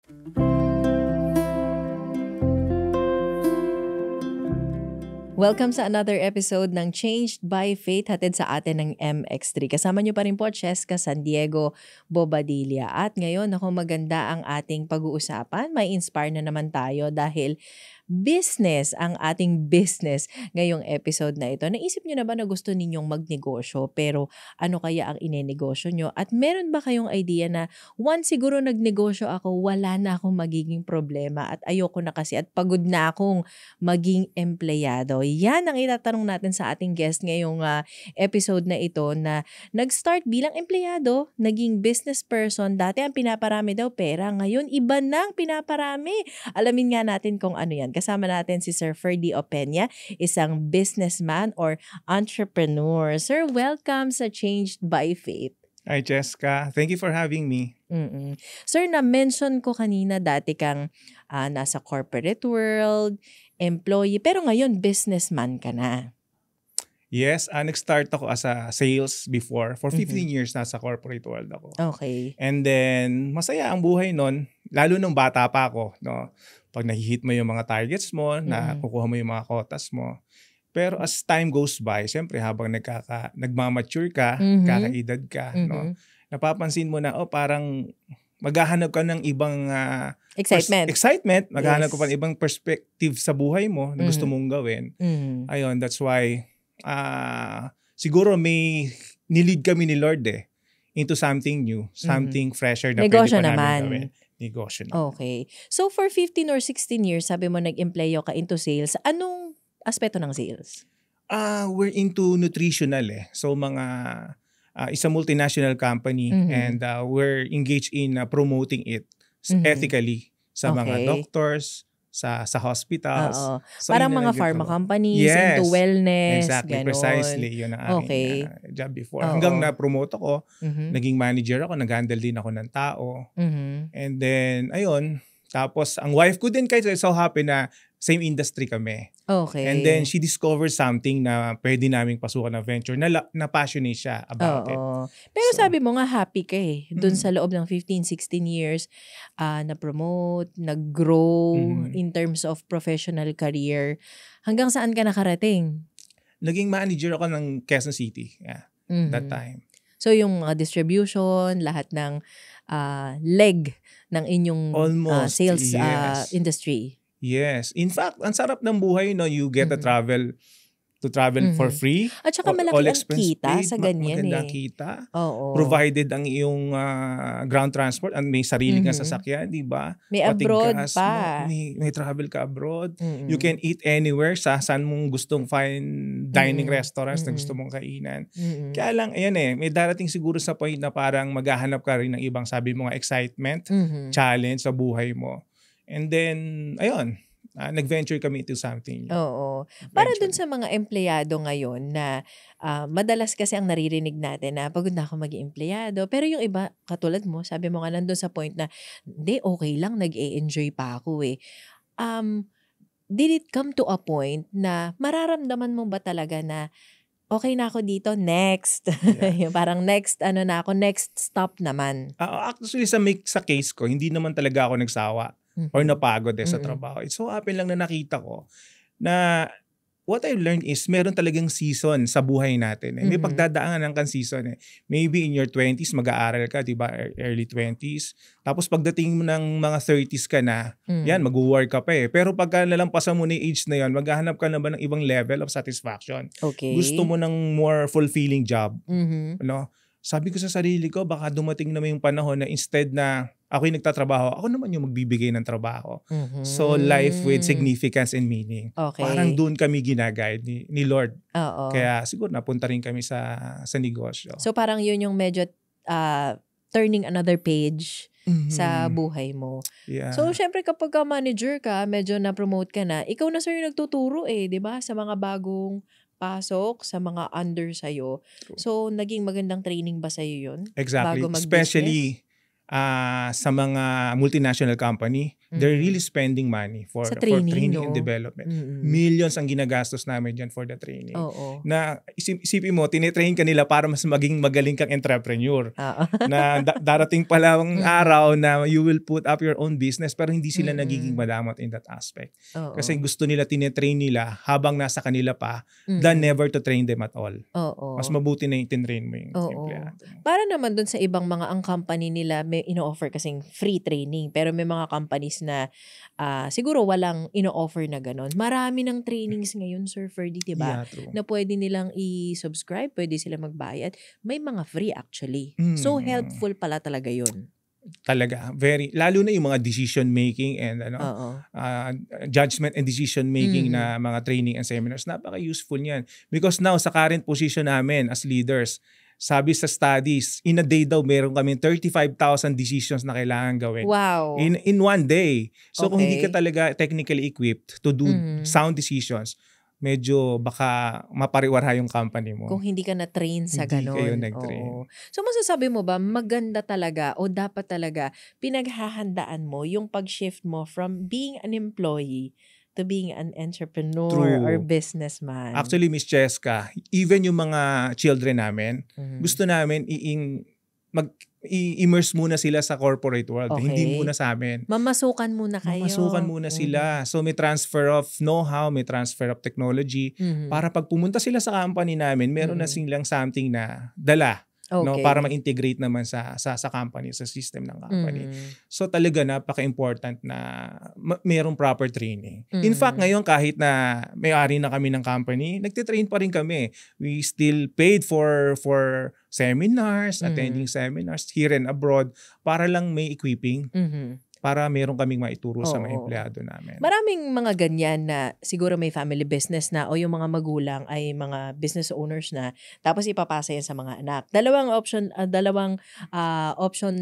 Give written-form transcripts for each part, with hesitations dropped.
Welcome sa another episode ng Changed by Fate, hatid sa atin ng MX3. Kasama niyo pa rin po, Cheska San Diego Bobadilla. At ngayon, maganda ang ating pag-uusapan. May inspire na naman tayo dahil business ang ating business ngayong episode na ito. Naisip niyo na ba na gusto ninyong magnegosyo, pero ano kaya ang inenegosyo nyo? At meron ba kayong idea na once siguro nagnegosyo ako, wala na akong magiging problema at ayoko na kasi at pagod na akong maging empleyado? Yan ang itatanong natin sa ating guest ngayong episode na ito, na nag-start bilang empleyado, naging business person. Dati ang pinaparami daw pera, ngayon iba na ang pinaparami. Alamin nga natin kung ano yan. Kasama natin si Sir Ferdy Opeña, isang businessman or entrepreneur. Sir, welcome sa Changed by Fate. Hi, Jessica. Thank you for having me. Sir, na-mention ko kanina dati kang nasa corporate world, employee, pero ngayon businessman ka na. Yes, nag-start ako as a sales before. For 15 years, nasa corporate world ako. Okay. And then, masaya ang buhay nun, lalo nung bata pa ako. No? Pag nahihit mo yung mga targets mo, na kukuha mo yung mga quotas mo. Pero as time goes by, siyempre habang nagmamature ka, kakaedad ka, no? Napapansin mo na, parang maghahanap ka ng ibang excitement. Maghahanap ka pa ng ibang perspective sa buhay mo na gusto mong gawin. Ayun, that's why siguro may nilid kami ni Lord into something new, something fresher na negosyo pwede pa naman namin gawin. Negosyo naman. Okay. So for 15 or 16 years, sabi mo nag-employo ka into sales. Anong aspeto ng sales? We're into nutritional So isang multinational company and we're engaged in promoting it ethically sa mga doctors, sa hospitals. Oo. So, parang mga pharma companies, into wellness, exactly, ganon. Precisely. Yun ang aking job before. Hanggang na-promote ako, naging manager ako, nag-handle din ako ng tao. And then, ayun, tapos ang wife ko din, kahit so happy na same industry kami. Okay. And then she discovered something na pwede naming pasukan na venture na passionate siya about it. Pero sabi mo nga happy ka dun sa loob ng 15, 16 years, na-promote, nag-grow in terms of professional career. Hanggang saan ka nakarating? Naging manager ako ng Quezon City that time. So yung mga distribution, lahat ng leg ng inyong sales industry. Yes. In fact, ang sarap ng buhay, you get to travel for free. At saka malaki ang kita sa ganyan maganda kita. Oo. Provided ang iyong ground transport and may sarili kang sasakyan, di ba? May pati abroad gas pa. May travel ka abroad. You can eat anywhere saan mong gustong fine dining restaurants na gusto mong kainan. Kaya lang, ayan may darating siguro sa point na parang maghahanap ka rin ng ibang, sabi mo nga, excitement, challenge sa buhay mo. And then, ayun, nag-venture kami into something. Oo. Para dun sa mga empleyado ngayon na madalas kasi ang naririnig natin na pagod na ako maging empleyado. Pero yung iba, katulad mo, sabi mo nga nandun sa point na, hindi, okay lang, nag-e-enjoy pa ako Did it come to a point na mararamdaman mo ba talaga na okay na ako dito, next. Yeah. Parang next stop naman. Actually, sa case ko, hindi naman talaga ako nagsawa. Or napagod sa trabaho. It's so happen lang na nakita ko na what I learned is meron talagang season sa buhay natin. May pagdadaanan kang season. Maybe in your 20s, mag-aaral ka, diba? Early 20s. Tapos pagdating mo ng mga 30s ka na, yan, mag-work ka pa Pero pagka nalampasan mo na yung age na yan, maghahanap ka na ba ng ibang level of satisfaction? Okay. Gusto mo ng more fulfilling job. Sabi ko sa sarili ko, baka dumating naman yung panahon na instead na ako yung nagtatrabaho, ako naman yung magbibigay ng trabaho. So, life with significance and meaning. Okay. Parang doon kami ginaguide ni Lord. Oo. Kaya siguro napunta rin kami sa negosyo. So, parang yun yung medyo turning another page sa buhay mo. Yeah. So, syempre kapag manager ka, medyo na-promote ka na, ikaw na sir yung nagtuturo di ba? Sa mga bagong pasok, sa mga under sa'yo. So, naging magandang training ba sa'yo yun? Exactly. Bago mag-business? Especially sa mga multinational company, they're really spending money for training and development. Millions ang ginagastos namin dyan for the training. Oo. Na isipin mo, tinetrain ka nila para mas maging magaling kang entrepreneur. Na darating pala ang araw na you will put up your own business pero hindi sila nagiging madamot in that aspect. Kasi gusto nila, tinetrain nila habang nasa kanila pa than never to train them at all. Mas mabuti na yung tinrain mo yung empleyado. Para naman dun sa ibang mga ang company nila may ino-offer kasing free training pero may mga companies na siguro walang ino-offer na ganon. Marami ng trainings ngayon, Sir Ferdy, diba? Yeah, na pwede nilang i-subscribe, pwede sila magbayad. May mga free actually. So helpful pala talaga yun. Talaga, lalo na yung mga decision making and judgment and decision making na mga training and seminars, napaka-useful niyan. Because now sa current position namin as leaders, sabi sa studies, in a day daw meron kami 35,000 decisions na kailangan gawin. Wow. In one day. So kung hindi ka talaga technically equipped to do sound decisions, medyo baka mapariwarha yung company mo. Kung hindi ka na-train sa ganon. Hindi kayo nag-train. So masasabi mo ba, maganda talaga o dapat talaga pinaghahandaan mo yung pag-shift mo from being an employee to being an entrepreneur or businessman? Actually, Miss Cheska, even yung mga children namin, gusto namin i-immerse muna sila sa corporate world. Hindi muna sa amin. Mamasukan muna kayo. Mamasukan muna sila. So may transfer of know-how, may transfer of technology. Para pag pumunta sila sa company namin, meron na silang something na dala. No, para ma-integrate naman sa company, sa system ng company. So talaga napaka-important na mayroong proper training. In fact, ngayon kahit na may-ari na kami ng company, nagtitrain pa rin kami. We still paid for seminars, attending seminars here and abroad para lang may equipping. Para meron kaming maituro sa mga empleyado namin. Maraming mga ganyan na siguro may family business na o yung mga magulang ay mga business owners na tapos ipapasa yan sa mga anak. Dalawang option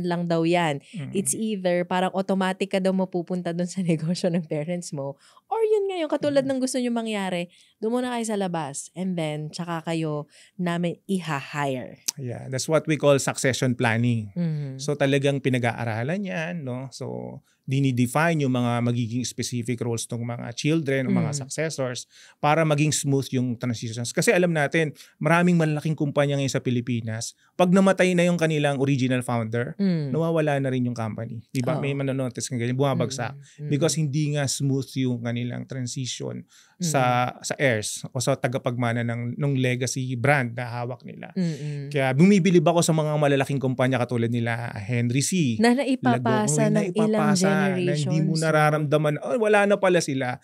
lang daw yan. It's either parang automatic ka daw mapupunta dun sa negosyo ng parents mo or yun nga yung katulad ng gusto nyo mangyari, doon muna kayo sa labas and then tsaka kayo namin iha-hire. Yeah, that's what we call succession planning. So talagang pinag-aaralan yan, no? So dinidefine yung mga magiging specific roles ng mga children o mga successors para maging smooth yung transitions. Kasi alam natin, maraming malaking kumpanya ngayon sa Pilipinas, pag namatay na yung kanilang original founder, nawawala na rin yung company. Diba? May manonotice ng ganyan, bumabagsak. Because hindi nga smooth yung kanilang transition sa heirs o sa tagapagmana ng legacy brand na hawak nila. Kaya bumibilib ako sa mga malalaking kumpanya katulad nila Henry C. Na naipapasa ng ilang generations. Na hindi mo nararamdaman, wala na pala sila.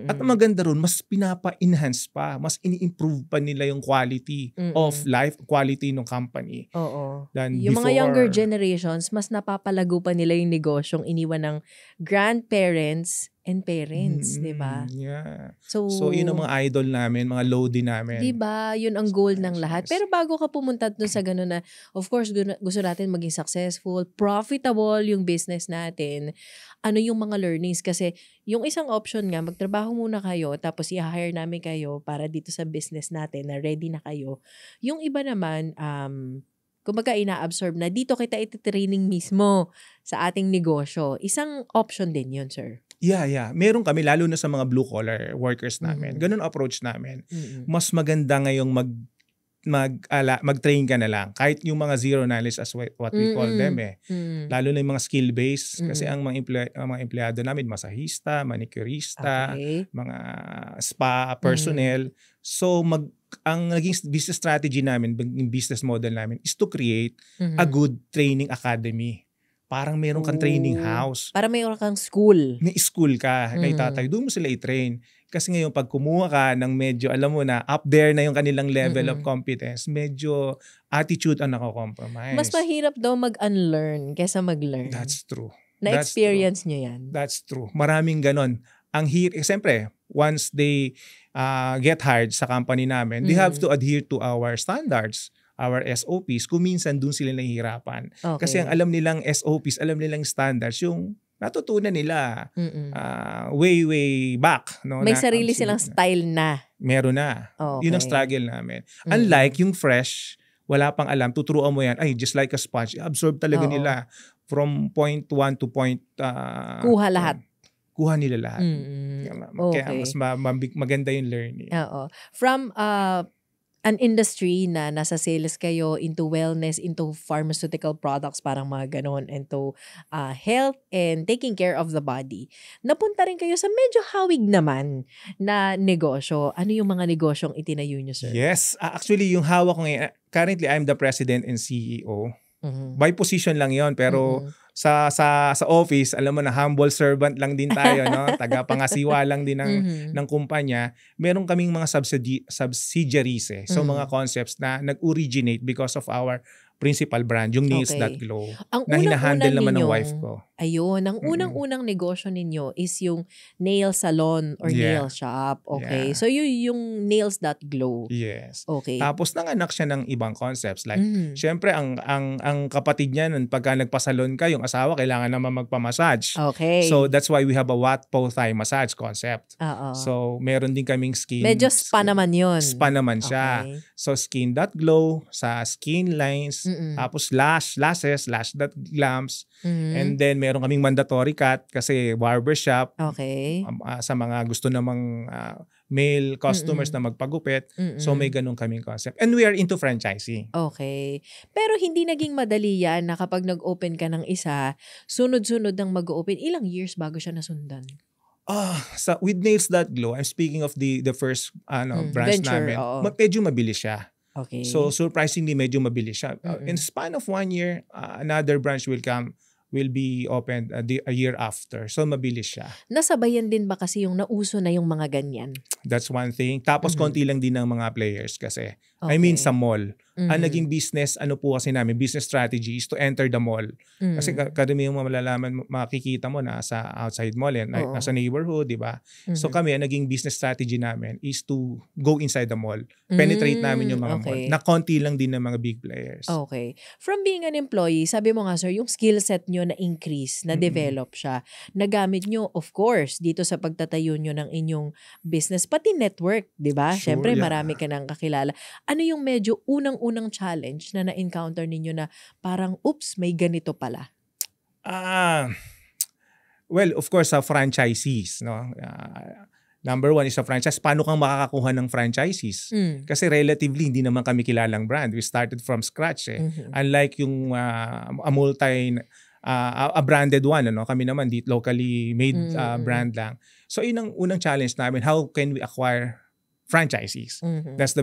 At maganda ron, mas pinapa-enhance pa, mas ini-improve pa nila yung quality of life, quality ng company. Yung mga younger generations, mas napapalago pa nila yung negosyong iniwan ng grandparents and parents, di ba? Yeah. So, yun ang mga idol namin, mga lodi namin. Di ba? Yun ang goal ng lahat. Pero bago ka pumunta dun sa gano'n na, of course, gusto natin maging successful, profitable yung business natin. Ano yung mga learnings? Kasi yung isang option nga, magtrabaho muna kayo, tapos i-hire namin kayo para dito sa business natin na ready na kayo. Yung iba naman, kumbaga ina-absorb na dito kita iti-training mismo sa ating negosyo. Isang option din yun, sir. Yeah. Meron kami, lalo na sa mga blue-collar workers namin. Ganun approach namin. Mas maganda ngayong mag-train ka na lang. Kahit yung mga zero knowledge as what we call them Lalo na yung mga skill-based. Kasi ang mga empleyado namin, masahista, manicurista, mga spa personnel. So, ang naging business strategy namin, yung business model namin is to create a good training academy. Parang meron kang training house. Para mayroon kang school. May school ka na itatay. Doon mo sila i-train. Kasi ngayon, pag kumuha ka ng medyo, alam mo na, up there na yung kanilang level of competence, medyo attitude ang nako-compromise. Mas mahirap daw mag-unlearn kaysa mag-learn. That's true. Na-experience nyo yan. That's true. Maraming ganon. Siyempre, once they get hired sa company namin, they have to adhere to our standards, our SOPs. Kung minsan doon sila nahihirapan. Kasi ang alam nilang SOPs, alam nilang standards, yung natutunan nila way back. No, may sarili silang style na. Meron na. Yun ang struggle namin. Unlike yung fresh, wala pang alam, tuturuan mo yan, ay, just like a sponge, absorb talaga Oo. nila from point 1 to point... Kuha lahat. Kuha nila lahat. Kaya Okay. mas maganda yung learning. Oo. From an industry na nasa sales kayo, into wellness, into pharmaceutical products, parang mga ganon, into health and taking care of the body. Napunta rin kayo sa medyo hawig naman na negosyo. Ano yung mga negosyong itinayo nyo, sir? Yes. Actually, yung hawak ko ngayon, currently, I'm the president and CEO. By position lang yon, pero sa office, alam mo na, humble servant lang din tayo, no? Tagapangasiwa lang din ng kumpanya. Meron kaming mga subsidiaries So mga concepts na nag-originate because of our principal brand, yung Nails.Glow, na hinahandle naman ng wife ko. Ayun, ang unang-unang negosyo ninyo is yung nail salon or nail shop. Okay. Yeah. So yung Nails.Glow. Yes. Okay. Tapos nanganak siya ng ibang concepts. Like, syempre, ang kapatid niya nun, pagka nagpasalon ka, yung asawa, kailangan naman magpamassage. Okay. So that's why we have a Watpo Thai massage concept. Oo. So meron din kaming skin. Medyo spa naman yun. Spa naman siya. Okay. So Skin.Glow, sa skin lines, tapos lashes, lash.glams, and then meron kaming mandatory cut kasi barbershop. Okay. Sa mga gusto namang male customers na magpagupit. So may ganun kaming concept. And we are into franchising. Okay. Pero hindi naging madali yan na kapag nag-open ka ng isa, sunod-sunod ng mag-open. Ilang years bago siya nasundan? With Nails.Glow, I'm speaking of the first branch venture, namin. oo. Medyo mabilis siya. Okay. So surprisingly, medyo mabilis siya. In span of 1 year, another branch will be opened a year after. So mabilis siya. Nasabayan din ba kasi yung nauso na yung mga ganyan? That's one thing. Tapos konti lang din ng mga players kasi. I mean sa mall. Ang naging business, kasi namin, business strategy is to enter the mall. Kasi karamihan mo malalaman, makikita mo na sa outside mall, nasa neighborhood, di ba? So kami, ang naging business strategy namin is to go inside the mall. Penetrate namin yung mga mall. Na konti lang din ng mga big players. Okay. From being an employee, sabi mo nga sir, yung skill set nyo na increase, na develop siya, nagamit nyo, of course, dito sa pagtatayo nyo ng inyong business, pati network, di ba? Sure, Siyempre, yeah. marami ka nang kakilala. Ano yung medyo unang-unang challenge na na-encounter ninyo na parang, oops, may ganito pala? Well, of course, sa franchisees, no? Number one is sa franchise. Paano kang makakakuha ng franchisees? Kasi relatively, hindi naman kami kilalang brand. We started from scratch. Unlike yung a branded one, kami naman locally made brand lang. So, yun ang unang challenge namin. How can we acquire franchisees? That's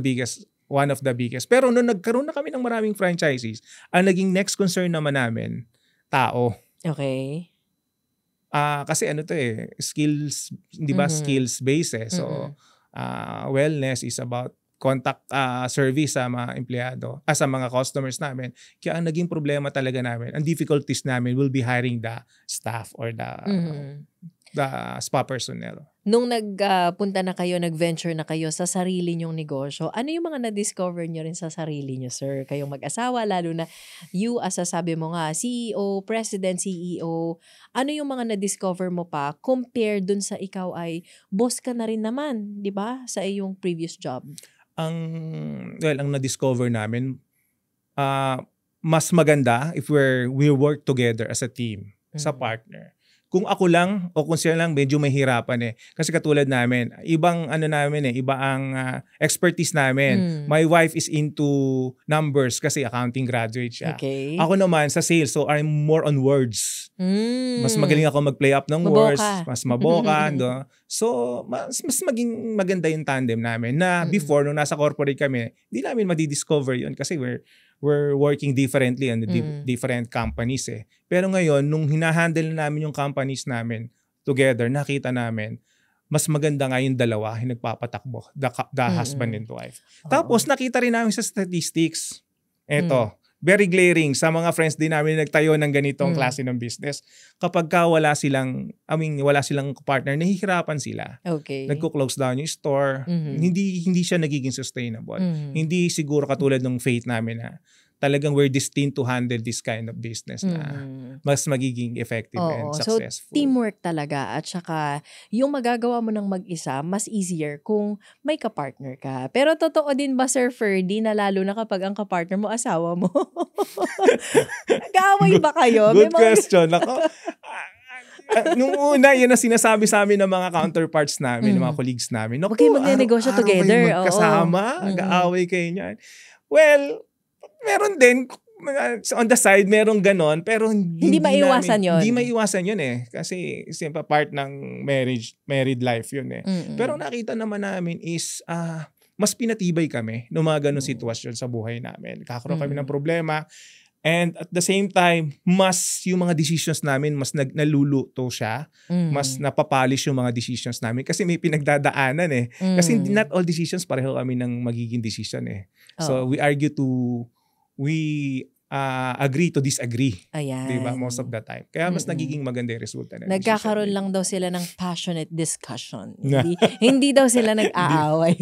one of the biggest. Pero nung nagkaroon na kami ng maraming franchisees, ang naging next concern naman namin, tao. Okay. Kasi skills, di ba, skills based So, wellness is about contact service sa mga empleyado, sa mga customers namin. Kaya ang naging problema talaga namin, ang difficulties namin will be hiring the staff or the spa personnel. Nung nagpunta na kayo, nag-venture na kayo sa sarili nyong negosyo, ano yung mga na-discover nyo rin sa sarili nyo, sir? Kayong mag-asawa, lalo na you as sabi mo nga, CEO, president, CEO, ano yung mga na-discover mo pa compare dun sa ikaw ay boss ka na rin naman, di ba? Sa iyong previous job. Ang na-discover namin, mas maganda if we work together as a team, sa partner. Kung ako lang o kung sila lang, medyo mahirapan Kasi katulad namin, ibang iba ang expertise namin. My wife is into numbers kasi accounting graduate siya. Okay. Ako naman sa sales, so I'm more on words. Mas magaling ako mag-play up ng words, mas maboka. No? So, mas maging maganda yung tandem namin na before, nung nasa corporate kami, hindi namin madidiscover yun kasi we're working differently on different companies Pero ngayon, nung hinahandle namin yung companies namin together, nakita namin, mas maganda nga yung dalawa yung nagpapatakbo, the husband and wife. Tapos nakita rin namin sa statistics, very glaring sa mga friends din namin na nagtayo ng ganitong klase ng business. Kapag wala silang partner, nahihirapan sila. Okay. Nagko-close down yung store. Hindi siya nagiging sustainable. Hindi siguro katulad ng faith namin na talagang we're destined to handle this kind of business na mas magiging effective and Oo. So, successful. teamwork talaga at saka yung magagawa mo ng mag-isa, mas easier kung may kapartner ka. Pero totoo din ba, Sir Ferdy, na lalo na kapag ang kapartner mo, asawa mo? Nag-aaway ba kayo? Good question. Ako, nung una, yun ang sinasabi sa amin ng mga counterparts namin, ng mga colleagues namin. Huwag kayo magnenegosyo together. Araw magkasama, mag-aaway kayo niyan. Well, meron din, on the side, meron ganon, pero hindi maiwasan yun. Hindi maiwasan yun eh. Kasi siyempre part ng married life yun eh. Pero nakita naman namin is, mas pinatibay kami ng mga ganong sitwasyon sa buhay namin. Kakaroon kami ng problema. And at the same time, mas yung mga decisions namin, mas naluluto siya. Mas napapolish yung mga decisions namin. Kasi may pinagdadaanan eh. Kasi not all decisions pareho kami ng magiging decision eh. So we argue agree to disagree. Ayan. Diba? Most of the time. Kaya mas nagiging maganda yung resulta. Nagkakaroon lang daw sila ng passionate discussion. Hindi daw sila nag-aaway.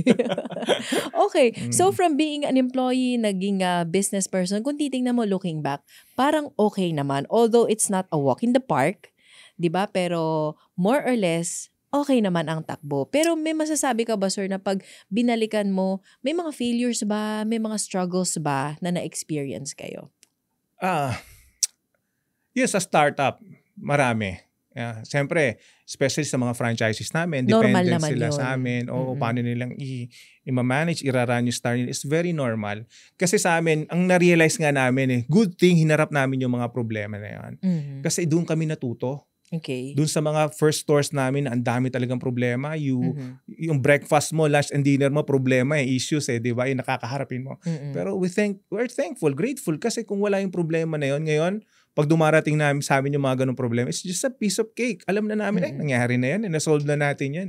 Okay. So from being an employee, naging business person, kung titingnan mo looking back, parang okay naman. Although it's not a walk in the park, diba? Pero more or less, okay naman ang takbo. Pero may masasabi ka ba, sir, na pag binalikan mo, may mga failures ba, may mga struggles ba na na-experience kayo? Yes, sa startup, marami. Siyempre, especially sa mga franchises namin, Normal dependent naman sila yun. sa amin. O paano nilang i-manage, i-run yung start nila. It's very normal. Kasi sa amin, ang na-realize nga namin good thing hinarap namin yung mga problema na yan. Kasi doon kami natuto. Okay. Doon sa mga first stores namin, ang dami talagang problema. Yung breakfast mo, lunch and dinner mo, problema issues di ba? Yung nakakaharapin mo. Pero we're thankful, grateful kasi kung wala yung problema na yun, ngayon, pag dumarating namin sa amin yung mga ganong problema, it's just a piece of cake. Alam na namin, nangyari na yan, nasolve na natin yan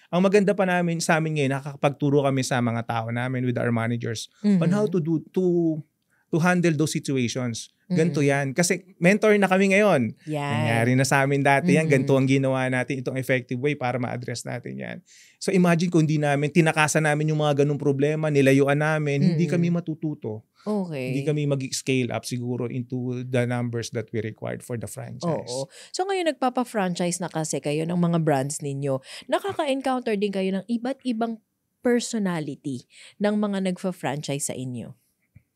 Ang maganda pa namin sa amin ngayon, nakakapagturo kami sa mga tao namin with our managers on how to handle those situations. Ganito yan. Kasi mentor na kami ngayon. Nangyari na sa amin dati yan. Ganito ang ginawa natin. Itong effective way para ma-address natin yan. So imagine kung hindi namin, tinakasan namin yung mga ganung problema, nilayuan namin, hindi kami matututo. Okay. Hindi kami mag-scale up siguro into the numbers that we required for the franchise. Oo. So ngayon nagpapa-franchise na kasi kayo ng mga brands ninyo. Nakaka-encounter din kayo ng iba't ibang personality ng mga nagfa-franchise sa inyo.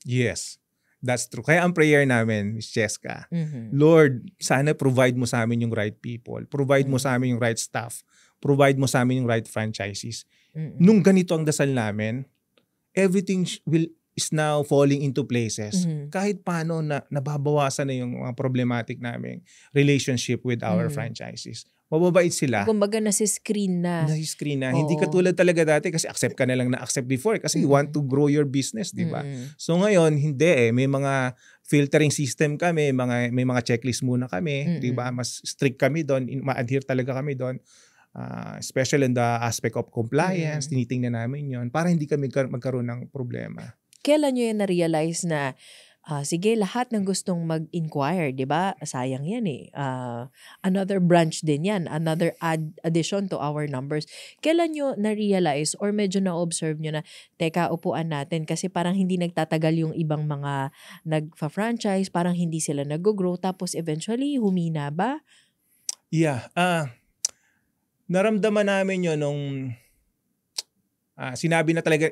Yes. That's true. Kaya ang prayer namin, Miss Cheska, Lord, sana provide mo sa amin yung right people. Provide mo sa amin yung right staff. Provide mo sa amin yung right franchises. Nung ganito ang dasal namin, everything is now falling into places. Kahit paano nababawasan na yung mga problematic namin relationship with our franchises. Mababait sila. Kumbaga nasi-screen na. Nasi-screen na. Hindi katulad talaga dati kasi accept ka na lang na accept before kasi you want to grow your business, di ba? So ngayon, hindi May mga filtering system kami, may mga checklist muna kami, di ba? Mas strict kami doon, ma-adhere talaga kami doon. Especially in the aspect of compliance, tinitingnan namin yon para hindi kami magkaroon ng problema. Kailan nyo yan na-realize na sige, lahat ng gustong mag-inquire, di ba? Sayang yan another branch din yan. Another addition to our numbers. Kailan nyo na-realize or medyo na-observe nyo na, teka, upuan natin kasi parang hindi nagtatagal yung ibang mga nagfa-franchise, parang hindi sila nag-grow, tapos eventually, humina ba? Yeah. Naramdaman namin yun nung sinabi na talaga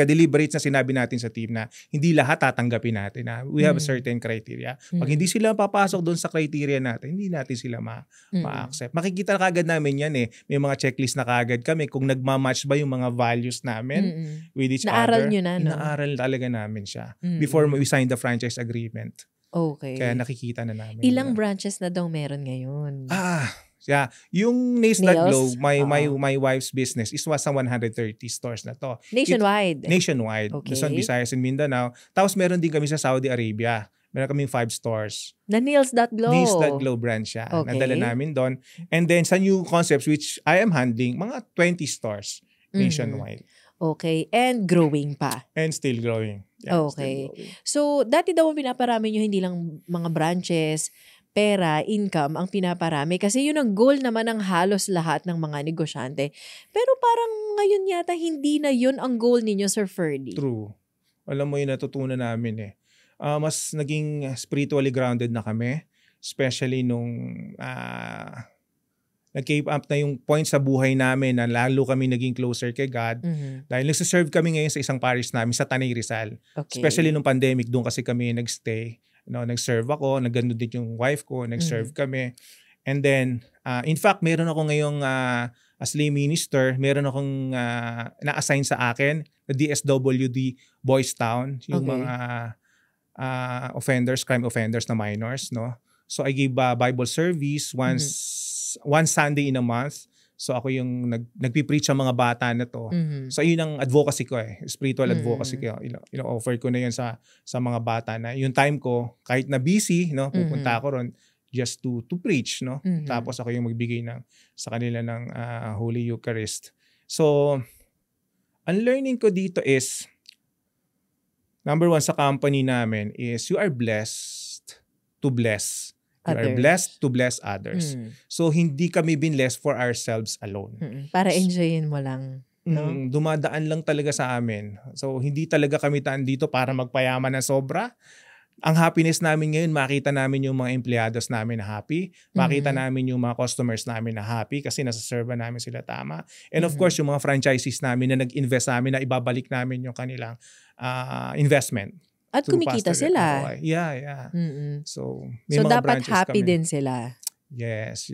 deliberate na sinabi natin sa team na hindi lahat tatanggapin natin. We have a certain criteria. Pag hindi sila papasok doon sa criteria natin, hindi natin sila ma-accept. Makikita na kagad namin yan May mga checklist na kagad kami kung nagmamatch ba yung mga values namin with each Naaral other. nyo na, no? Naaral talaga namin siya before we sign the franchise agreement. Okay. Kaya nakikita na namin. Ilang branches na daw meron ngayon? Yeah, yung Nails That Glow, my wife's business is was sa 130 stores na to. Nationwide? Nationwide. Okay. Luzon, Visayas, and Mindanao. Tapos meron din kami sa Saudi Arabia. Meron kaming 5 stores. Na Nails That Glow? Nails That Glow branch siya. Okay. Nadala namin doon. And then sa new concepts which I am handling, mga 20 stores nationwide. Okay. And growing pa? And still growing. Yeah, okay. Still growing. So, dati daw ang pinaparami nyo hindi lang mga branches, pera, income ang pinaparami. Kasi yun ang goal naman ng halos lahat ng mga negosyante. Pero parang ngayon yata hindi na yun ang goal ninyo, Sir Ferdy. True. Alam mo yun, natutunan namin mas naging spiritually grounded na kami. Especially nung nag-came up na yung point sa buhay namin na lalo kami naging closer kay God. Dahil nagsiserve kami ngayon sa isang parish namin sa Tanay Rizal. Okay. Especially nung pandemic, doon kasi kami nagstay. Nag-serve ako, nag-ganun din yung wife ko, nag-serve kami. And then, in fact, meron ako ngayong as lay minister, meron akong na-assign sa akin na DSWD Boys Town, yung mga offenders, crime offenders na minors, no? So I gave Bible service one Sunday in a month. So ako yung nagpi-preach sa mga bata na to. So yun ang advocacy ko spiritual advocacy ko. Offer ko na yun sa mga bata na yung time ko, kahit na busy, no, pupunta ako ron just to preach, no. Tapos ako yung magbigay sa kanila ng Holy Eucharist. So ang learning ko dito is, number one sa company namin is you are blessed to bless. You are blessed to bless others. So, hindi kami binless for ourselves alone. Para enjoyin mo lang. No? Dumadaan lang talaga sa amin. So, hindi talaga kami dito para magpayaman na sobra. Ang happiness namin ngayon, makita namin yung mga empleyados namin na happy. Makita namin yung mga customers namin na happy kasi nasa-serve namin sila tama. And of course, yung mga franchisees namin na nag-invest namin na ibabalik namin yung kanilang investment. At kumikita sila. Yeah. So dapat happy din sila. Yes.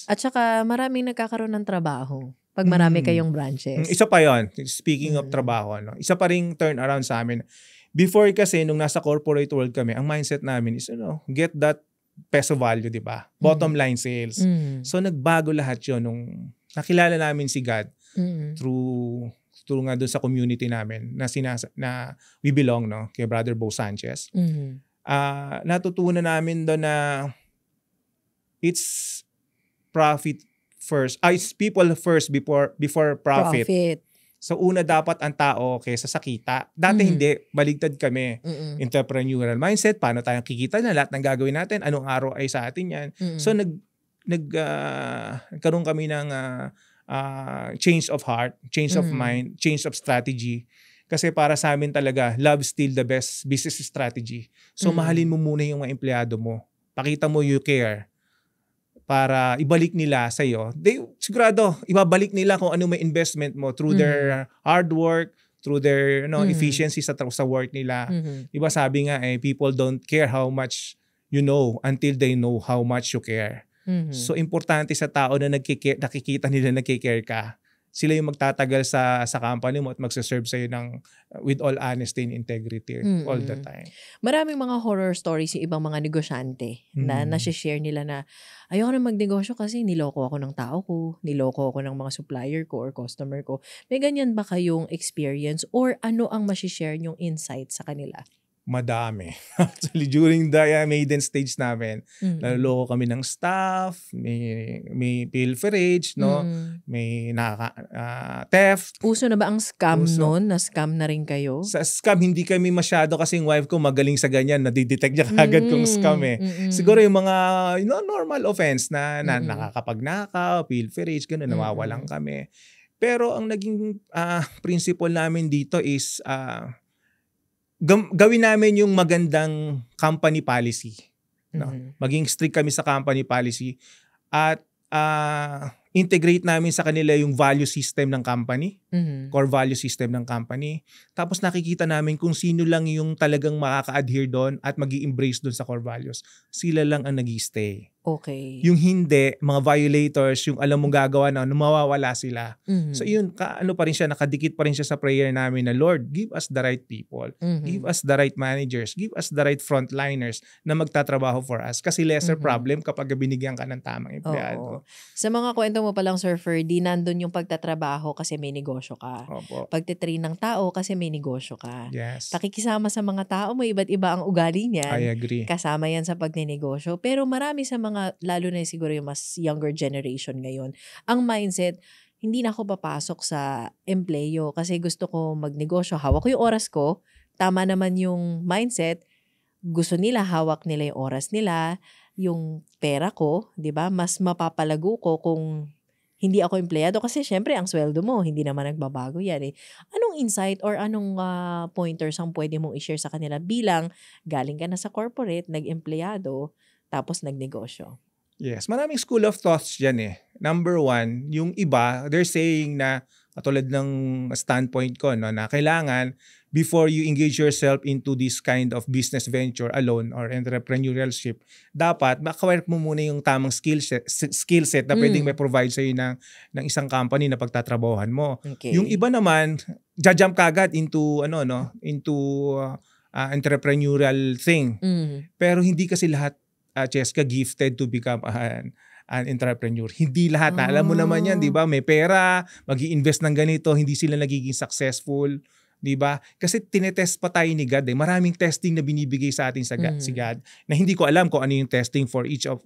At saka maraming nagkakaroon ng trabaho pag marami kayong branches. Isa pa yon. Speaking of trabaho, no? Isa pa ring turnaround sa amin. Before kasi, nung nasa corporate world kami, ang mindset namin is, get that peso value, di ba? Bottom line sales. So nagbago lahat yun nung nakilala namin si God through nga doon sa community namin na we belong, no, kay Brother Bo Sanchez. Natutunan namin doon na it's profit first. It's people first before profit. So una dapat ang tao kaysa sa kita. Dati hindi, baligtad kami. Entrepreneurial mindset, paano tayong kikita na lahat ng gagawin natin, anong araw ay sa atin yan. So nagkaroon kami ng change of heart, change of mind, change of strategy. Kasi para sa amin talaga, love still the best business strategy. So mahalin mo muna yung mga empleyado mo. Pakita mo you care para ibalik nila sa iyo. Sigurado, ibabalik nila kung ano may investment mo through their hard work, through their efficiency sa work nila. Diba sabi nga, people don't care how much you know until they know how much you care. So, importante sa tao na nakikita nila nagkikare ka. Sila yung magtatagal sa company mo at magsaserve sa'yo with all honesty and integrity all the time. Maraming mga horror stories yung ibang mga negosyante na nasi-share nila na ayoko na magnegosyo kasi niloko ako ng tao ko, niloko ako ng mga supplier ko or customer ko. May ganyan ba kayong experience or ano ang masi-share yung insight sa kanila? Madami. Actually, during the maiden stage namin, naloloko kami ng staff, may pilferage, no? May theft. Uso na ba ang scam noon? Na-scam na rin kayo? Sa scam, hindi kami masyado kasi yung wife ko magaling sa ganyan. Nadidetect niya kagad kung scam Siguro yung mga normal offense na nakakapagnakaw, pilferage, gano'n, nawawalan kami. Pero ang naging principle namin dito is gawin namin yung magandang company policy. No? Maging strict kami sa company policy at integrate namin sa kanila yung value system ng company, core value system ng company. Tapos nakikita namin kung sino lang yung talagang makaka-adhere doon at magi-embrace doon sa core values. Sila lang ang nag-i-stay. Okay. Yung hindi, mga violators, yung alam mong gagawa na, mawawala sila. So yun, pa rin siya, nakadikit pa rin siya sa prayer namin na, Lord, give us the right people. Give us the right managers. Give us the right frontliners na magtatrabaho for us. Kasi lesser problem kapag binigyan ka ng tamang empleyado. Sa mga kwento mo palang, Sir Ferdy, nandun yung pagtatrabaho kasi may negosyo ka. Pagtitrain ng tao kasi may negosyo ka. Yes. Pakikisama sa mga tao mo, iba't iba ang ugali niyan. I agree. Kasama yan sa pagnenegosyo. Pero marami sa mga, lalo na siguro yung mas younger generation ngayon, ang mindset, hindi na ako papasok sa empleyo kasi gusto ko magnegosyo. Hawak ko yung oras ko. Tama naman yung mindset. Gusto nila, hawak nila yung oras nila, yung pera ko, 'di ba? Mas mapapalago ko kung hindi ako empleyado kasi syempre ang sweldo mo, hindi naman nagbabago yan eh. Anong insight or anong pointers ang pwede mong i-share sa kanila bilang galing ka na sa corporate, nag-empleyado, tapos nagnegosyo? Yes, maraming school of thoughts dyan eh. Number one, yung iba, they're saying na, katulad ng standpoint ko, no, na kailangan before you engage yourself into this kind of business venture alone or entrepreneurship, dapat ma-acquire mo muna yung tamang skill set na pwedeng may provide sa'yo ng isang company na pagtatrabahuhan mo. Okay. Yung iba naman, jump kagad into entrepreneurial thing. Pero hindi kasi lahat, Cheska, gifted to become an entrepreneur. Hindi lahat na. Alam mo naman yan, di ba? May pera, mag-i-invest ng ganito, hindi sila nagiging successful. Di ba? Kasi tinetest pa tayo ni God. Maraming testing na binibigay sa atin si God na hindi ko alam kung ano yung testing for each of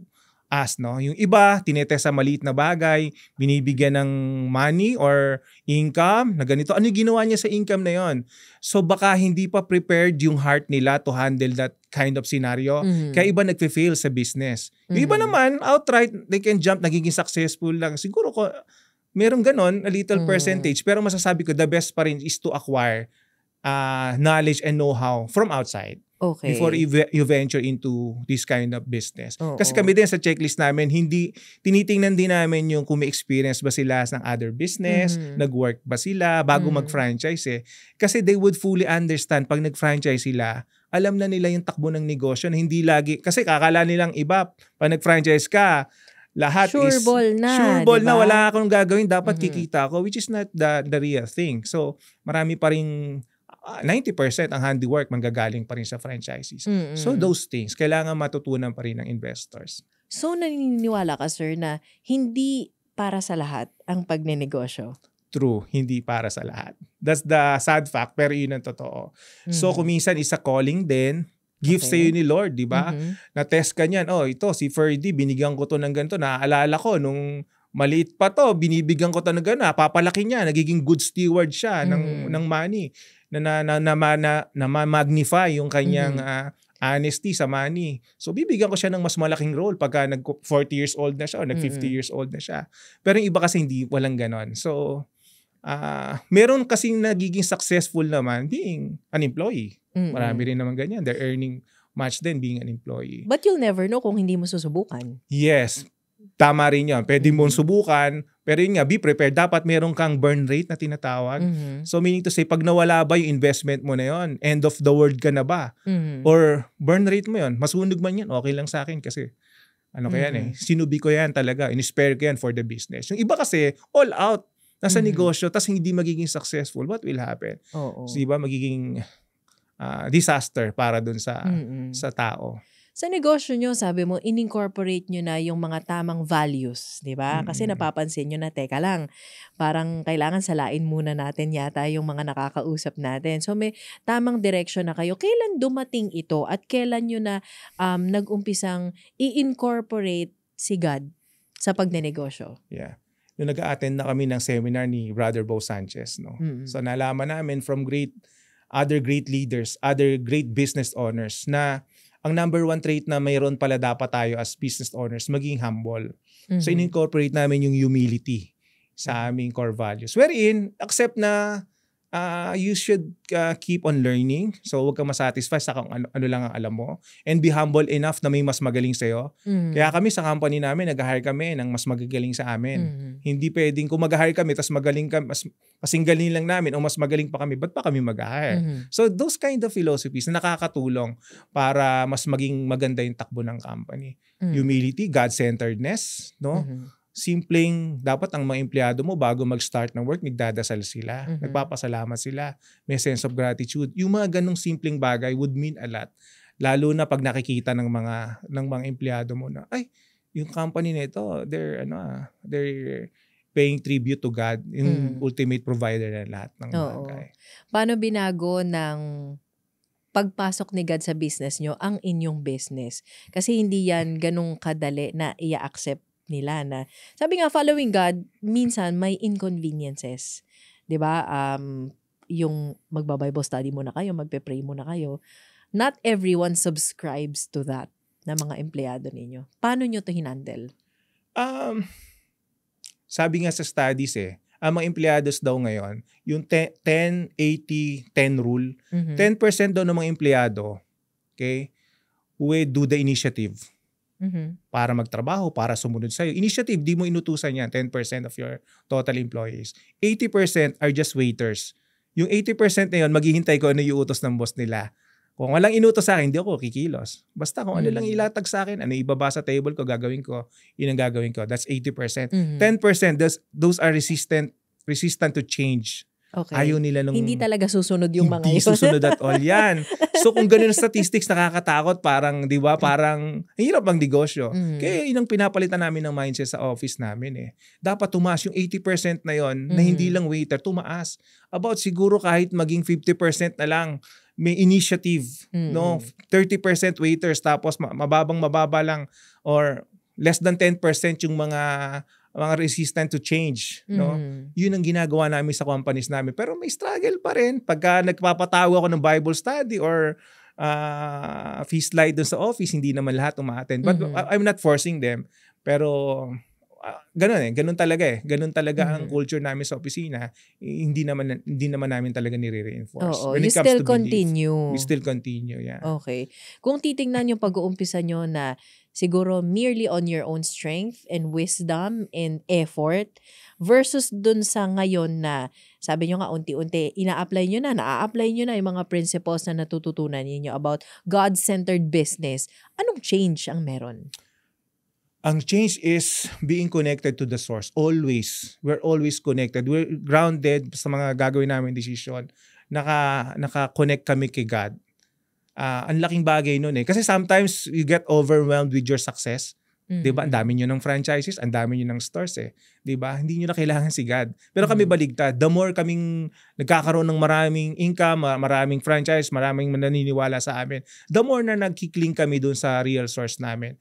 us. No? Yung iba, tinetest sa maliit na bagay, binibigyan ng money or income na ganito. Ano yung ginawa niya sa income na yon? So baka hindi pa prepared yung heart nila to handle that kind of scenario. Kaya iba nagfe-fail sa business. Yung iba naman, outright, they can jump, nagiging successful lang. Siguro ko, meron ganon, a little percentage. Pero masasabi ko, the best pa rin is to acquire knowledge and know-how from outside. Okay. Before you venture into this kind of business. Kasi kami din sa checklist namin, hindi tinitingnan din namin yung kung may experience ba sila ng other business, nag-work ba sila bago mag-franchise eh. Kasi they would fully understand pag nag-franchise sila, alam na nila yung takbo ng negosyo na hindi lagi, kasi kakala nilang iba, pag nag-franchise ka, lahat sure ball na, sure ball diba? na, wala akong gagawin, dapat kikita ako, which is not the real thing. So, marami pa rin 90% ang handiwork manggagaling pa rin sa franchisees. So those things, kailangan matutunan pa rin ng investors. So naniniwala ka, sir, na hindi para sa lahat ang pagnenegosyo? True, hindi para sa lahat. That's the sad fact, pero yun ang totoo. So kung minsan isa calling din, gift sa'yo ni Lord, di ba? Na-test ka niyan, ito si Ferdy, binigyan ko to ng ganito, naaalala ko nung maliit pa to, binibigyan ko to ng gano'n, papalaki niya, nagiging good steward siya ng money. Na magnify yung kanyang honesty sa money. So bibigyan ko siya ng mas malaking role pagka nag 40 years old na siya o nag 50 years old na siya. Pero yung iba kasi hindi, walang ganon. So meron kasing nagiging successful naman being an employee. Marami rin naman ganyan. They're earning much din being an employee. But you'll never know kung hindi mo susubukan. Yes. Tama rin yun. Pwede mong subukan, pero yun nga, be prepared. Dapat meron kang burn rate na tinatawag. So meaning to say, pag nawala ba yung investment mo na yun, end of the world ka na ba? Or burn rate mo yun, masunog man yan, okay lang sa akin kasi kaya yan sinubi ko yan talaga, in-spare ko yan for the business. Yung iba kasi, all out, nasa negosyo, tas hindi magiging successful, what will happen? So diba, magiging disaster para dun sa tao. Sa negosyo nyo, sabi mo, in-incorporate nyo na yung mga tamang values, di ba? Kasi napapansin nyo na, teka lang, parang kailangan salain muna natin yata yung mga nakakausap natin. So may tamang direction na kayo. Kailan dumating ito at kailan nyo na nag-umpisang i-incorporate si God sa pagnenegosyo? Yeah. Nung nag-a-attend na kami ng seminar ni Brother Bo Sanchez, no? So nalaman namin from other great leaders, other great business owners na ang number one trait na mayroon pala dapat tayo as business owners, maging humble. So in-incorporate namin yung humility sa aming core values. Wherein, accept na you should keep on learning. So huwag kang masatisfy sa kung ano lang ang alam mo. And be humble enough na may mas magaling sa'yo. Kaya kami sa company namin, nag-hire kami ng mas magagaling sa amin. Hindi pwedeng kung mag-hire kami, tas magaling kami, kasing galing lang namin o mas magaling pa kami, ba't pa kami mag-hire? So those kind of philosophies na nakakatulong para mas maging maganda yung takbo ng company. Humility, God-centeredness, no? Simpleng, dapat ang mga empleyado mo bago mag-start ng work, nagdadasal sila, nagpapasalamat sila, may sense of gratitude. Yung mga ganong simpleng bagay would mean a lot. Lalo na pag nakikita ng mga empleyado mo na, ay, yung company nito, they're paying tribute to God, yung ultimate provider na lahat ng bagay. Paano binago ng pagpasok ni God sa business nyo ang inyong business? Kasi hindi yan ganong kadali na i-accept nila na, sabi nga, following God, minsan may inconveniences. 'Di ba? Yung magba-Bible study muna kayo, magpe-pray muna kayo. Not everyone subscribes to that na mga empleyado ninyo. Paano nyo to hinandle? sabi nga sa studies ang mga empleyados daw ngayon, yung 10-80-10 rule, 10% daw ng mga empleyado, okay, will do the initiative para magtrabaho, para sumunod sa'yo. Initiative, di mo inutusan yan, 10% of your total employees. 80% are just waiters. Yung 80% na yun, maghihintay ko ano yung utos ng boss nila. Kung walang inutos sa akin, hindi ako kikilos. Basta kung ano lang ilatag sa akin, ano ibaba sa table ko, gagawin ko, yun ang gagawin ko. That's 80%. 10%, those are resistant to change. Okay. Ayaw nila nung... Hindi talaga susunod yung mga yun. Hindi susunod at all yan. So kung ganun ang statistics, nakakatakot, parang, di ba, parang hirap ang negosyo. Kaya yun ang pinapalitan namin ng mindset sa office namin Dapat tumaas yung 80% na yon na hindi lang waiter, tumaas. About siguro kahit maging 50% na lang, may initiative, no? 30% waiters, tapos mababa lang, or less than 10% yung mga resistant to change, no? Yun ang ginagawa namin sa companies namin. Pero may struggle pa rin. Pagka nagpapatawa ako ng Bible study or feast light dun sa office, hindi naman lahat umaattend. But I'm not forcing them. Pero ganun talaga Ganun talaga ang culture namin sa opisina. Hindi naman namin talaga nire-reinforce. Oo, When you it comes still to belief, continue. we still continue, yeah. Okay. Kung titingnan yung pag-uumpisa nyo na siguro merely on your own strength and wisdom and effort versus dun sa ngayon na sabi nyo nga unti-unti, naa-apply nyo na yung mga principles na natututunan niyo about God-centered business. Anong change ang meron? Ang change is being connected to the source. Always. We're always connected. We're grounded sa mga gagawin namin decision. Naka-connect kami kay God. Ang laking bagay nun Kasi sometimes you get overwhelmed with your success. Diba? Ang dami nyo ng franchises, ang dami nyo ng stores Diba? Hindi nyo na kailangan si God. Pero kami baligtad. The more kaming nagkakaroon ng maraming income, maraming franchise, maraming naniniwala sa amin, the more na nagkikling kami dun sa real source namin.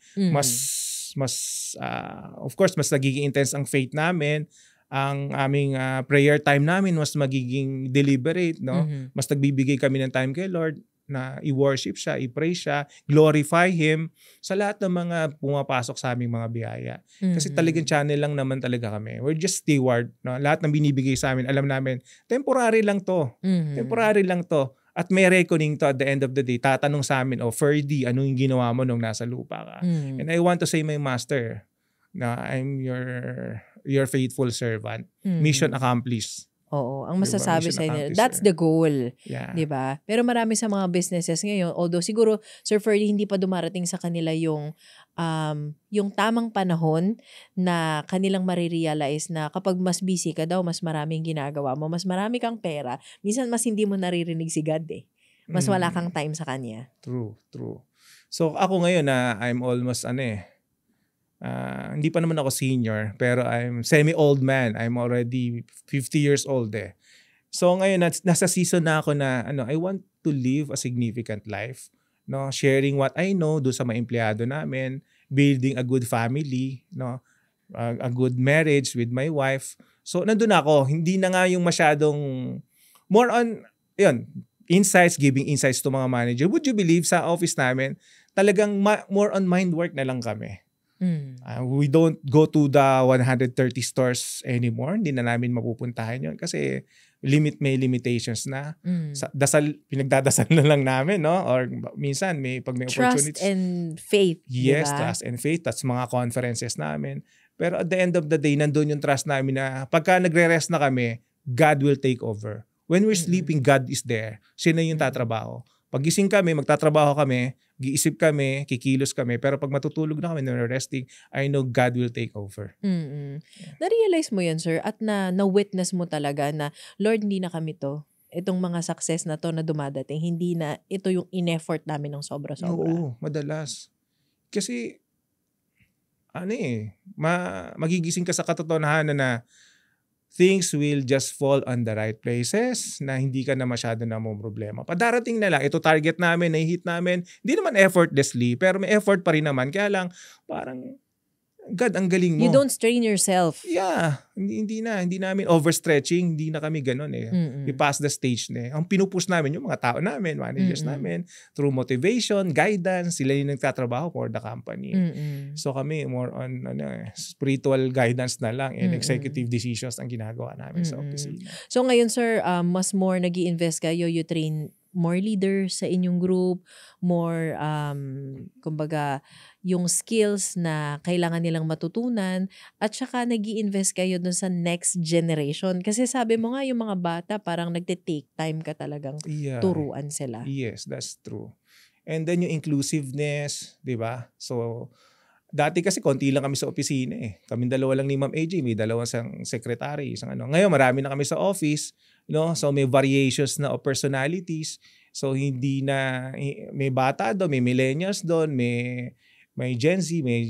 Of course, mas nagiging intense ang faith namin. Ang aming prayer time namin mas magiging deliberate, no? Mas nagbibigay kami ng time kay Lord na i-worship siya, i-pray siya, glorify Him sa lahat ng mga pumapasok sa aming mga biyaya. Kasi talagang channel lang naman talaga kami. We're just steward. No? Lahat ng binibigay sa amin, alam namin, temporary lang to. Temporary lang to. At may reckoning to at the end of the day. Tatanong sa amin, Ferdy, ano yung ginawa mo nung nasa lupa ka? And I want to say, my master, na I'm your faithful servant. Mission accomplished. Oo, ang masasabi sa inyo, that's the goal. Yeah. 'Di ba? Pero marami sa mga businesses ngayon, although siguro Sir Ferdy hindi pa dumarating sa kanila yung tamang panahon na kanilang marirealize na kapag mas busy ka daw, mas maraming ginagawa mo, mas marami kang pera, minsan mas hindi mo naririnig si God Mas wala kang time sa kanya. True. So ako ngayon I'm almost hindi pa naman ako senior, pero I'm semi-old man. I'm already 50 years old So ngayon, nasa season na ako na I want to live a significant life. No? Sharing what I know do sa mga empleyado namin, building a good family, no? A good marriage with my wife. So nandun ako, hindi na nga yung masyadong more on, giving insights to mga manager. Would you believe sa office namin, talagang more on mind work na lang kami. We don't go to the 130 stores anymore. Hindi na namin mapupuntahan yun kasi may limitations na. Pinagdadasal na lang namin, no? Or minsan pag may opportunities. Trust and faith. Yes, diba? Trust and faith. That's mga conferences namin. Pero at the end of the day, nandun yung trust namin na pagka nagre-rest na kami, God will take over. When we're sleeping, God is there. Sino yung tatrabaho? Pag gising kami, magtatrabaho kami, giisip kami, kikilos kami, pero pag matutulog na kami, resting, I know God will take over. Na-realize mo yan, sir, at na-witness mo talaga na, Lord, hindi na kami to. Itong mga success na to na dumadating, hindi na ito yung in-effort namin ng sobra-sobra. Oo, madalas. Kasi, magigising ka sa katotohanan na things will just fall on the right places na hindi ka na masyado na mong problema. Padarating na lang, ito target namin, na-hit namin, hindi naman effortlessly, pero may effort pa rin naman. Kaya lang, parang God, ang galing mo. You don't strain yourself. Yeah. Hindi namin overstretching. Hindi na kami ganun eh. We pass the stage na eh. Ang pinupush namin yung mga tao namin, managers namin, through motivation, guidance, sila yung nagtatrabaho for the company. So kami, more on spiritual guidance na lang and executive decisions ang ginagawa namin sa opisina. So ngayon, sir, mas more nag-i-invest kayo, you train more leaders sa inyong group, more, kumbaga, yung skills na kailangan nilang matutunan, at saka nag-i-invest kayo dun sa next generation. Kasi sabi mo nga, yung mga bata, parang nagte-take time ka talagang turuan sila. Yes, that's true. And then yung inclusiveness, di ba? So, dati kasi konti lang kami sa opisina eh. Kaming dalawa lang ni Ma'am AJ, may dalawang secretary, isang ano. Ngayon, marami na kami sa office. So may variations na of personalities. So hindi na may bata doon, may millennials doon, may Gen Z, may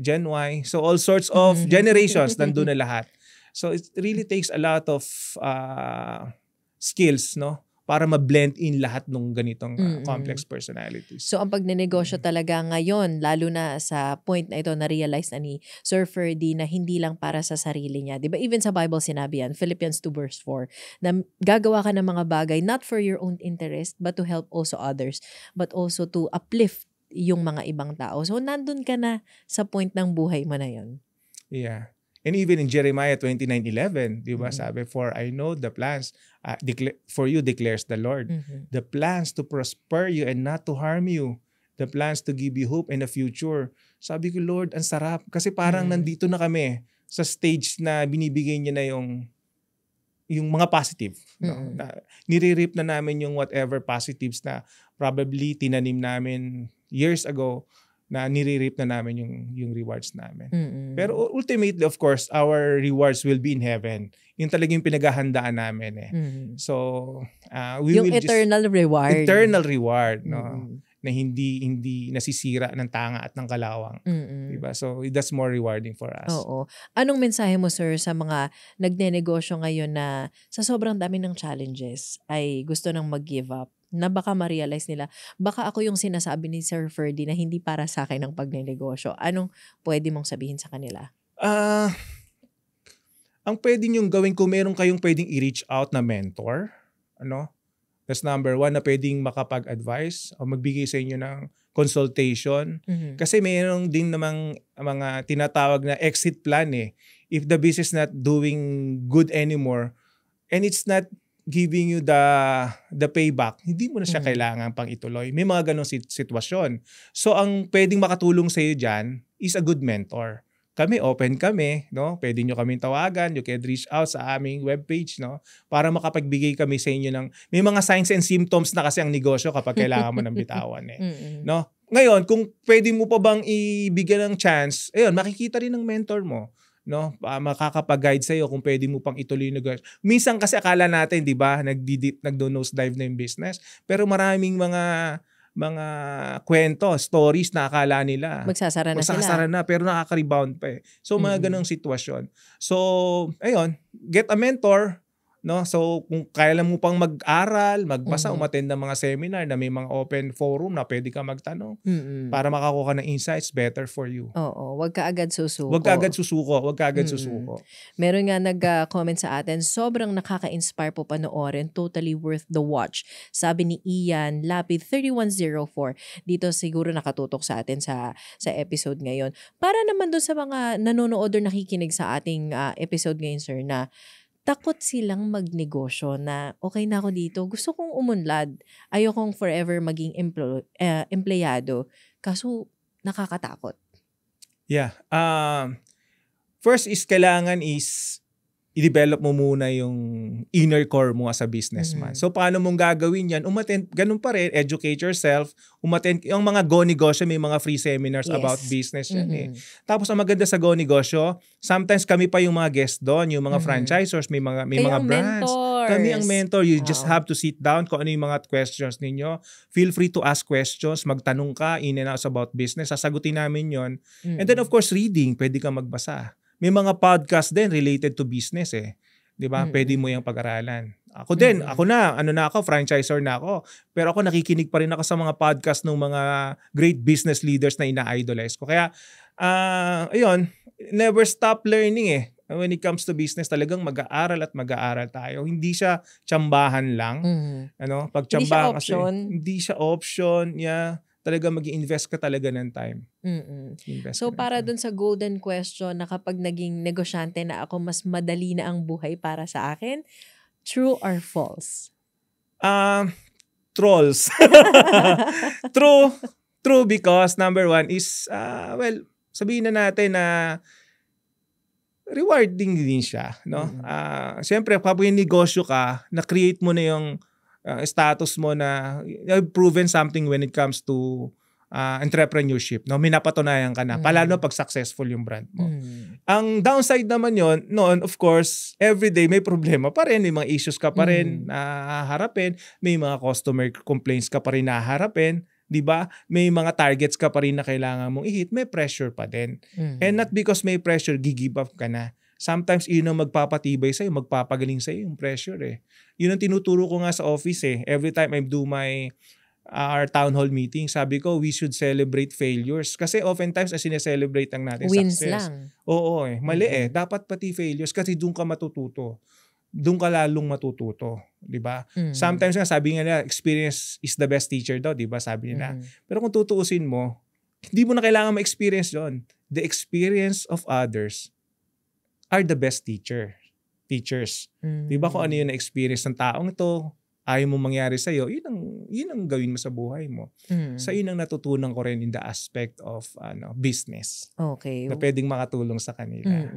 Gen Y. So all sorts of generations nandun na lahat. So it really takes a lot of skills, no? Para ma-blend in lahat ng ganitong complex personalities. So ang pagnenegosyo talaga ngayon, lalo na sa point na ito, na-realize na ni Sir Ferdy na hindi lang para sa sarili niya. Diba? Even sa Bible sinabi yan, Philippians 2 verse 4, na gagawa ka ng mga bagay not for your own interest, but to help also others, but also to uplift yung mga ibang tao. So nandun ka na sa point ng buhay mo na yun. Yeah. And even in Jeremiah 29:11, di ba, sabi, for I know the plans for you declares the Lord. The plans to prosper you and not to harm you. The plans to give you hope and a future. Sabi ko, Lord, ang sarap. Kasi parang nandito na kami sa stage na binibigay niya na yung mga positive. No? Nire-reap na namin yung whatever positives na probably tinanim namin years ago, na nire-reap na namin yung rewards namin. Pero ultimately, of course, our rewards will be in heaven. Yung talagang pinaghahandaan namin eh. So, we yung will eternal reward. Eternal reward, no? Na hindi nasisira ng tanga at ng kalawang. Diba? So, that's more rewarding for us. Oo. Anong mensahe mo, sir, sa mga nagnenegosyo ngayon na sa sobrang dami ng challenges ay gusto nang mag-give up? Na baka ma-realize nila, baka ako yung sinasabi ni Sir Ferdy na hindi para sa akin ang pagnenegosyo. Anong pwede mong sabihin sa kanila? Ang pwede niyong gawin kung meron kayong pwedeng i-reach out na mentor, ano? That's number one, na pwedeng makapag-advise o magbigay sa inyo ng consultation. Kasi mayroon din namang mga tinatawag na exit plan eh. If the business not doing good anymore and it's not giving you the payback, hindi mo na siya kailangan pang ituloy. May mga ganong sitwasyon. So ang pwedeng makatulong sa iyo diyan is a good mentor. Kami, open kami, no? Pwede nyo kaming tawagan, you can reach out sa aming webpage, no? Para makapagbigay kami sa inyo ng, may mga signs and symptoms na kasi ang negosyo kapag kailangan mo ng bitawan eh. No? Ngayon, kung pwede mo pa bang ibigyan ng chance, ayun, makikita rin ng mentor mo. No, makakapag-guide sa iyo kung pwede mo pang ituloy yung negosyo. Minsan kasi akala natin, 'di ba, nagdo-nose dive na yung business, pero maraming mga kwento, stories na akala nila magsasara na pero nakaka-rebound pa eh. So mga ganong sitwasyon. So, ayun, get a mentor. No, so kung kailan mo pang mag-aral, magbasa, umattend ng mga seminar na may mga open forum na pwede ka magtanong para makakuha ng insights, better for you. Oo, wag ka agad susuko. Wag ka agad susuko. Meron nga nag-comment sa atin, sobrang nakaka-inspire po panoorin, totally worth the watch. Sabi ni Ian Lapid 3104. Dito siguro nakatutok sa atin sa episode ngayon. Para naman doon sa mga nanonood o nakikinig sa ating episode ngayon, sir, na takot silang magnegosyo na okay na ako dito. Gusto kong umunlad. Ayokong forever maging empleyado. Kaso nakakatakot. Yeah. First is kailangan is i-develop mo muna yung inner core mo as a businessman. So, paano mong gagawin yan? Ganun pa rin, educate yourself. Yung mga Go Negosyo, may mga free seminars about business yan eh. Tapos, ang maganda sa Go Negosyo, sometimes kami pa yung mga guest doon, yung mga franchisors, may mga brands. Mentors. Kami ang mentor. You just have to sit down kung ano yung mga questions ninyo. Feel free to ask questions. Magtanong ka, in and out about business. Sasagutin namin yon. And then, of course, reading. Pwede kang magbasa. May mga podcast din related to business eh. 'Di ba? Pwede mo 'yang pag-aralan. Ako din, franchisor na ako. Pero ako nakikinig pa rin ako sa mga podcast ng mga great business leaders na ina-idolize ko. Kaya Ayun, never stop learning eh. When it comes to business, talagang mag-aaral at mag-aaral tayo. Hindi siya tsambahan lang. Pag Hindi siya tsambahan kasi, option. hindi siya option. Yeah, talaga mag-invest ka talaga ng time. So para dun sa golden question na kapag naging negosyante na ako, mas madali na ang buhay para sa akin, true or false? Trolls. True because number one is, sabihin na natin na rewarding din siya, no? Siyempre, kapag yung negosyo ka, na-create mo na yung status mo na you've proven something when it comes to entrepreneurship, no? Minapatunayan ka na, palalo pag successful yung brand mo. Ang downside naman noon, of course, everyday may problema pa rin, may mga issues ka pa rin na haharapin, may mga customer complaints ka pa rin na haharapin, 'di ba? May mga targets ka pa rin na kailangan mong i-hit, may pressure pa din. And not because may pressure, give up ka na. Sometimes yun ang magpapatibay sa'yo, magpapagaling sa'yo yung pressure eh. Yun ang tinuturo ko nga sa office eh. Every time I do our town hall meeting, sabi ko, we should celebrate failures. Kasi oftentimes, sineselebrate ang natin wins success. lang. Oo eh. Mali eh. Dapat pati failures kasi doon ka matututo. Doon ka lalong matututo, 'di ba? Sometimes nga sabi nga nila, experience is the best teacher daw, 'di ba? Sabi nila. Pero kung tutuusin mo, hindi mo na kailangan ma-experience 'yon. The experience of others are the best teachers. 'Di ba kung ano 'yung experience ng taong ito, ayaw mo mangyari sa iyo, yun ang gawin mo sa buhay mo. So yun ang natutunan ko rin in the aspect of business. Okay. Na pwedeng makatulong sa kanila.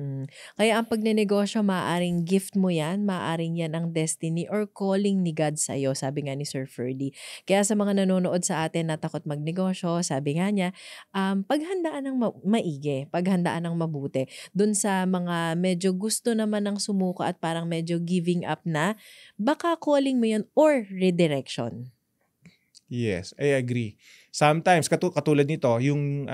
Kaya ang pagnenegosyo, maaring gift mo yan, maaring yan ang destiny or calling ni God sa iyo, sabi nga ni Sir Ferdy. Kaya sa mga nanonood sa atin na takot magnegosyo, sabi nga niya, paghandaan ng maigi, paghandaan ng mabuti. Dun sa mga medyo gusto naman ng sumuko at parang medyo giving up na, baka calling mo yun or redirection. Yes, I agree. Sometimes, katulad nito, yung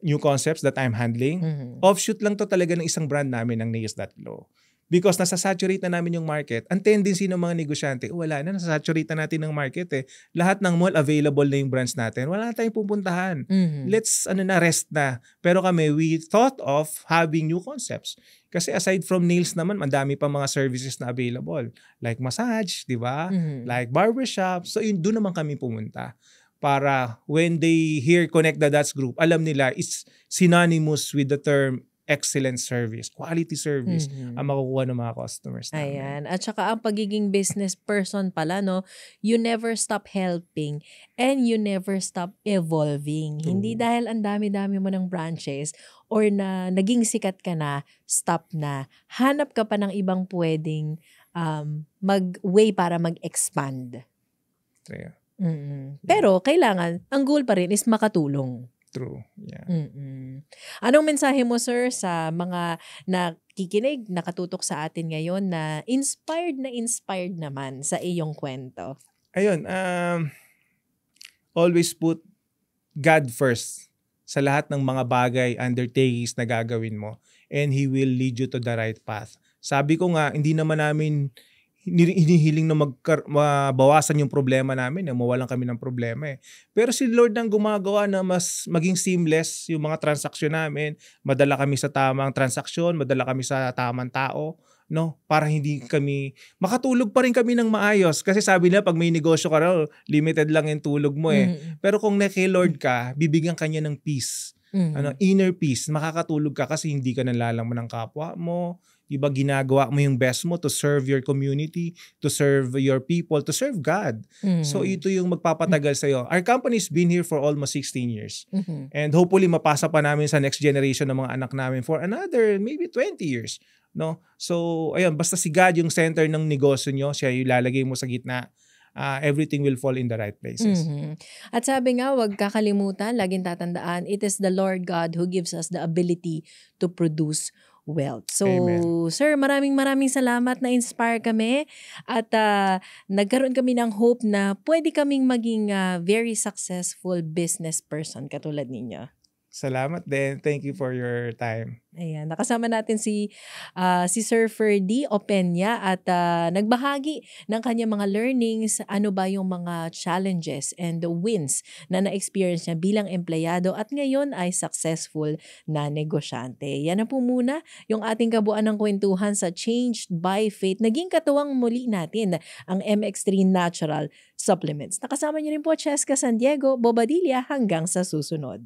new concepts that I'm handling, offshoot lang to talaga ng isang brand namin ng Nails.Law. Because nasa-saturate na namin yung market. Ang tendency ng mga negosyante, wala na, nasa-saturate na natin ng market eh. Lahat ng mall available na yung brands natin. Wala na tayong pupuntahan. Let's rest na. Pero kami, we thought of having new concepts. Kasi aside from nails naman, madami pa mga services na available. Like massage, di ba? Like barbershop. So doon naman kami pumunta. Para when they hear Connect the Dots Group, alam nila it's synonymous with the term excellent service, quality service ang makukuha ng mga customers namin. Ayan. At saka ang pagiging business person pala, no, you never stop helping and you never stop evolving. Hindi dahil ang dami-dami mo ng branches or na naging sikat ka na, stop na. Hanap ka pa ng ibang pwedeng way para mag-expand. Yeah. Pero kailangan, ang goal pa rin is makatulong. True. Yeah. Anong mensahe mo, sir, sa mga nakikinig, nakatutok sa atin ngayon na inspired naman sa iyong kwento? Ayun, always put God first sa lahat ng mga bagay, undertakings na gagawin mo, and He will lead you to the right path. Sabi ko nga, hindi naman namin hinihiling na mabawasan yung problema namin, mawalan kami ng problema eh. Pero si Lord ang gumagawa na mas maging seamless yung mga transaksyon namin, madala kami sa tamang transaksyon, madala kami sa tamang tao, no? Para hindi kami, makatulog pa rin kami ng maayos. Kasi sabi nila, pag may negosyo ka raw, limited lang yung tulog mo eh. Pero kung kay Lord ka, bibigyan ka niya ng peace. Inner peace, makakatulog ka kasi hindi ka nalalaman ng kapwa mo. Diba, ginagawa mo yung best mo to serve your community, to serve your people, to serve God. So ito yung magpapatagal sa'yo. Our company's been here for almost 16 years. And hopefully mapasa pa namin sa next generation ng mga anak namin for another maybe 20 years. No? So ayun, basta si God yung center ng negosyo nyo, siya yung lalagay mo sa gitna. Everything will fall in the right places. At sabi nga, huwag kakalimutan, laging tatandaan, it is the Lord God who gives us the ability to produce wealth. So, Amen. Sir, maraming salamat na inspire kami at nagkaroon kami ng hope na pwede kaming maging very successful business person katulad ninyo. Salamat din. Thank you for your time. Ayan, nakasama natin si Sir Ferdy Opeña at nagbahagi ng kanyang mga learnings, ano ba yung mga challenges and the wins na na-experience niya bilang empleyado at ngayon ay successful na negosyante. Yan na po muna yung ating kabuuan ng kwentuhan sa Changed by Fate. Naging katuwang muli natin ang MX3 Natural Supplements. Nakasama niyo rin po Cheska San Diego, Bobadilla hanggang sa susunod.